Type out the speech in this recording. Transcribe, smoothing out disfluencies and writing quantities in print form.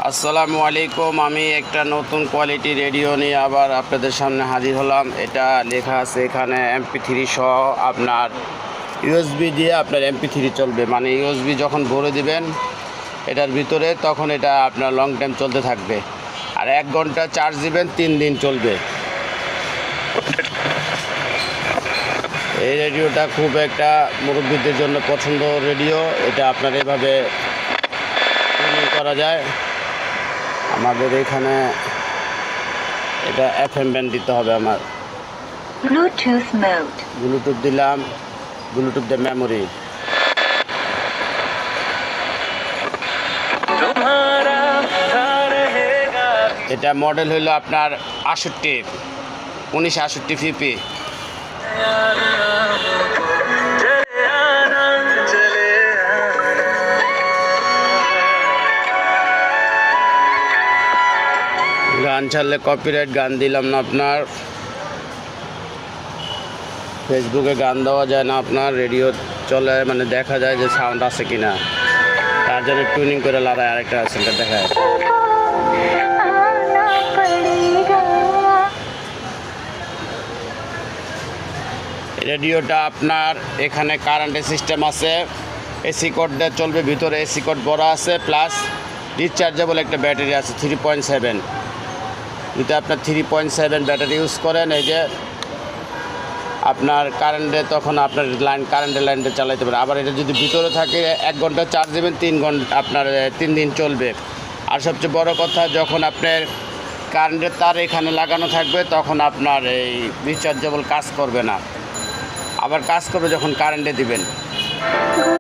আসসালামু আলাইকুম। আমি একটা নতুন কোয়ালিটি রেডিও নিয়ে আবার আপনাদের সামনে হাজির হলাম। এটা লেখা আছে এখানে MP3 সহ আপনার ইউএসবি দিয়ে আপনার MP3 চলবে, মানে ইউএসবি যখন ভরে দিবেন এটার ভিতরে তখন এটা আপনার লং টাইম চলতে থাকবে। আর 1 ঘন্টা চার্জ দিবেন 3 দিন চলবে। এই রেডিওটা খুব একটা মুরব্বীদের জন্য পছন্দ রেডিও। এটা আপনার এভাবে করা যায়। আমাদের এখানে এটা FM ব্যান্ড দিতে হবে। আমার ব্লুটুথ দিলাম, ব্লুটুথ দিয়ে মেমোরি। এটা মডেল হইল আপনার 1968 PP। গান ছাড়লে কপিরাইট, গান দিলাম না। আপনার ফেসবুকে গান দেওয়া যায় না, আপনার রেডিও চলে মানে দেখা যায় যে সাউন্ড আছে কিনা, তার জন্য টুনিং করে লাগায় আরেকটা সেটা দেখায়। রেডিওটা আপনার এখানে কারেন্টের সিস্টেম আছে, এসি কোড দিয়ে চলবে, ভিতরে এসি কোড বড় আছে, প্লাস রিচার্জেবল একটা ব্যাটারি আছে 3.7। যদি আপনার 3.7 ব্যাটারি ইউজ করেন, এই যে আপনার কারেন্টে তখন আপনার কারেন্টের লাইনটা চালাইতে পারেন। আবার এটা যদি ভিতরে থাকে 1 ঘন্টা চার্জ দেবেন 3 ঘন্টা আপনার 3 দিন চলবে। আর সবচেয়ে বড় কথা, যখন আপনার কারেন্টের তার এখানে লাগানো থাকবে তখন আপনার এই রিচার্জেবল কাজ করবে না, আবার কাজ করবে যখন কারেন্টে দিবেন।